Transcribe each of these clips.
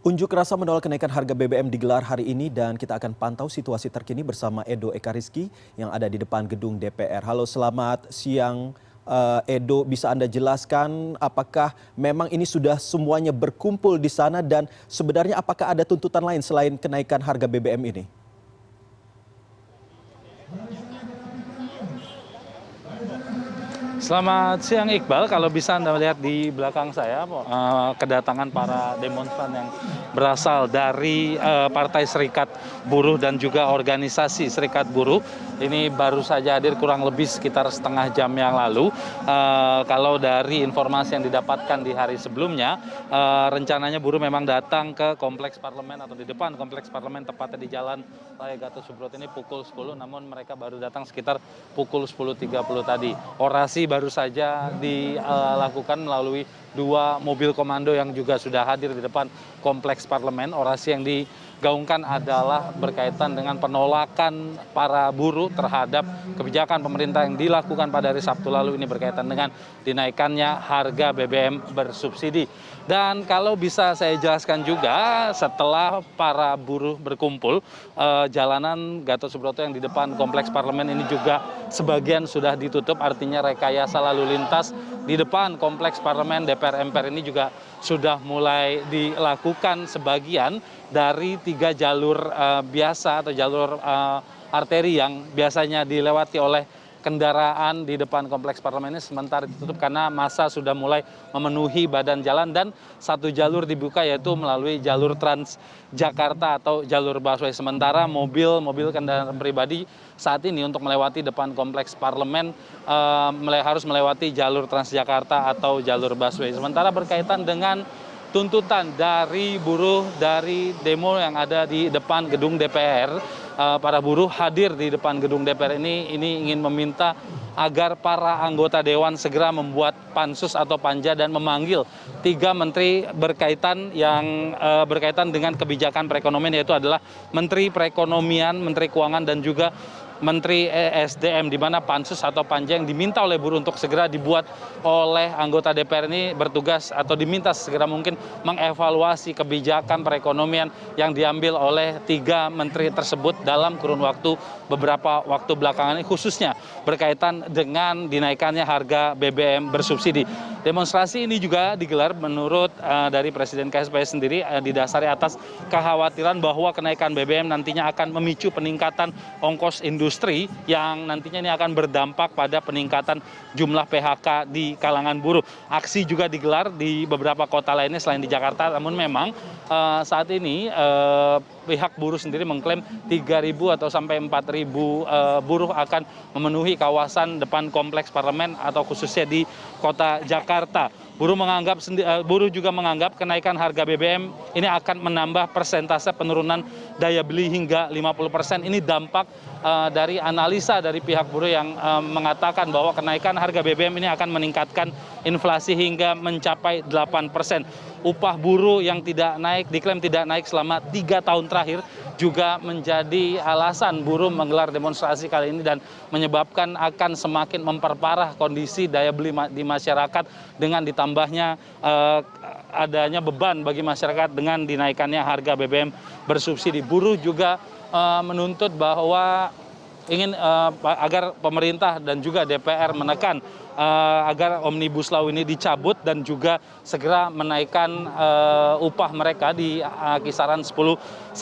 Unjuk rasa menolak kenaikan harga BBM digelar hari ini dan kita akan pantau situasi terkini bersama Edo Ekariski yang ada di depan gedung DPR. Halo, selamat siang Edo. Bisa Anda jelaskan apakah memang ini sudah semuanya berkumpul di sana dan sebenarnya apakah ada tuntutan lain selain kenaikan harga BBM ini? Selamat siang Iqbal, kalau bisa Anda lihat di belakang saya kedatangan para demonstran yang berasal dari Partai Serikat Buruh dan juga organisasi Serikat Buruh. Ini baru saja hadir kurang lebih sekitar setengah jam yang lalu. Kalau dari informasi yang didapatkan di hari sebelumnya, rencananya buruh memang datang ke kompleks parlemen atau di depan kompleks parlemen tepatnya di Jalan Raya Gatot Subroto ini pukul 10, namun mereka baru datang sekitar pukul 10.30 tadi. Orasi baru saja dilakukan melalui dua mobil komando yang juga sudah hadir di depan kompleks parlemen. Orasi yang digaungkan adalah berkaitan dengan penolakan para buruh terhadap kebijakan pemerintah yang dilakukan pada hari Sabtu lalu, ini berkaitan dengan dinaikannya harga BBM bersubsidi. Dan kalau bisa saya jelaskan juga, setelah para buruh berkumpul, jalanan Gatot Subroto yang di depan kompleks parlemen ini juga sebagian sudah ditutup, artinya rekayasa lalu lintas di depan kompleks parlemen DPR MPR ini juga sudah mulai dilakukan sebagian dari 3 jalur biasa atau jalur arteri yang biasanya dilewati oleh kendaraan di depan kompleks parlemen ini sementara ditutup karena massa sudah mulai memenuhi badan jalan, dan satu jalur dibuka yaitu melalui jalur Transjakarta atau jalur busway. Sementara mobil kendaraan pribadi saat ini untuk melewati depan kompleks parlemen harus melewati jalur Transjakarta atau jalur busway. Sementara berkaitan dengan tuntutan dari buruh dari demo yang ada di depan gedung DPR, para buruh hadir di depan gedung DPR ini ingin meminta agar para anggota dewan segera membuat pansus atau panja dan memanggil 3 menteri berkaitan dengan kebijakan perekonomian, yaitu adalah Menteri Perekonomian, Menteri Keuangan, dan juga Menteri ESDM, di mana pansus atau panja yang diminta oleh buruh untuk segera dibuat oleh anggota DPR ini bertugas atau diminta segera mungkin mengevaluasi kebijakan perekonomian yang diambil oleh 3 menteri tersebut dalam kurun waktu beberapa waktu belakangan ini, khususnya berkaitan dengan dinaikannya harga BBM bersubsidi. Demonstrasi ini juga digelar menurut dari Presiden KSPI sendiri didasari atas kekhawatiran bahwa kenaikan BBM nantinya akan memicu peningkatan ongkos industri yang nantinya ini akan berdampak pada peningkatan jumlah PHK di kalangan buruh. Aksi juga digelar di beberapa kota lainnya selain di Jakarta, namun memang saat ini pihak buruh sendiri mengklaim 3.000 atau sampai 4.000 buruh akan memenuhi kawasan depan kompleks parlemen atau khususnya di kota Jakarta. Buruh juga menganggap kenaikan harga BBM ini akan menambah persentase penurunan daya beli hingga 50%. Ini dampak dari analisa dari pihak buruh yang mengatakan bahwa kenaikan harga BBM ini akan meningkatkan inflasi hingga mencapai 8%. Upah buruh yang tidak naik, diklaim tidak naik selama 3 tahun terakhir, juga menjadi alasan buruh menggelar demonstrasi kali ini dan menyebabkan akan semakin memperparah kondisi daya beli di masyarakat dengan ditambahnya adanya beban bagi masyarakat dengan dinaikannya harga BBM bersubsidi. Buruh juga menuntut bahwa ingin agar pemerintah dan juga DPR menekan agar Omnibus Law ini dicabut dan juga segera menaikkan upah mereka di kisaran 10-13%.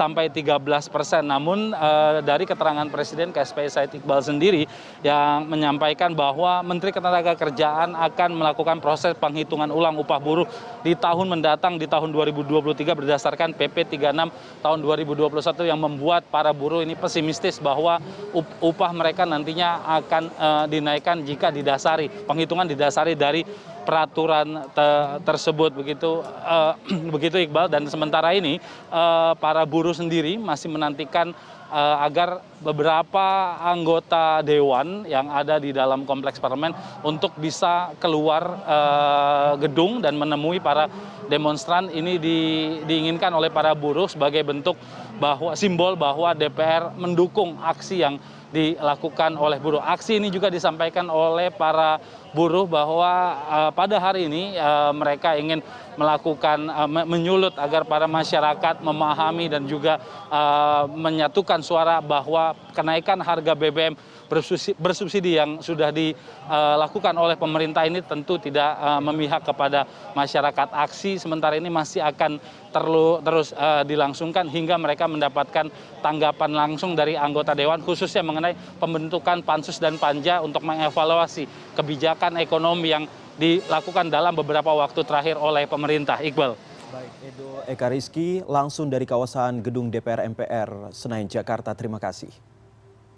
Namun dari keterangan Presiden KSPI Said Iqbal sendiri yang menyampaikan bahwa Menteri Ketenagakerjaan akan melakukan proses penghitungan ulang upah buruh di tahun mendatang, di tahun 2023 berdasarkan PP 36 tahun 2021 yang membuat para buruh ini pesimistis bahwa upah mereka nantinya akan dinaikkan jika penghitungan didasari dari peraturan tersebut, begitu Iqbal. Dan sementara ini para buruh sendiri masih menantikan agar beberapa anggota dewan yang ada di dalam kompleks parlemen untuk bisa keluar gedung dan menemui para demonstran. Ini diinginkan oleh para buruh sebagai bentuk simbol bahwa DPR mendukung aksi yang dilakukan oleh buruh. Aksi ini juga disampaikan oleh para buruh bahwa pada hari ini mereka ingin melakukan menyulut agar para masyarakat memahami dan juga menyatukan suara bahwa kenaikan harga BBM bersubsidi yang sudah dilakukan oleh pemerintah ini tentu tidak memihak kepada masyarakat. Aksi sementara ini masih akan terus dilangsungkan hingga mereka mendapatkan tanggapan langsung dari anggota dewan, khususnya mengenai pembentukan pansus dan panja untuk mengevaluasi kebijakan ekonomi yang dilakukan dalam beberapa waktu terakhir oleh pemerintah. Iqbal. Baik, Edo Ekariski langsung dari kawasan gedung DPR MPR Senayan, Jakarta. Terima kasih.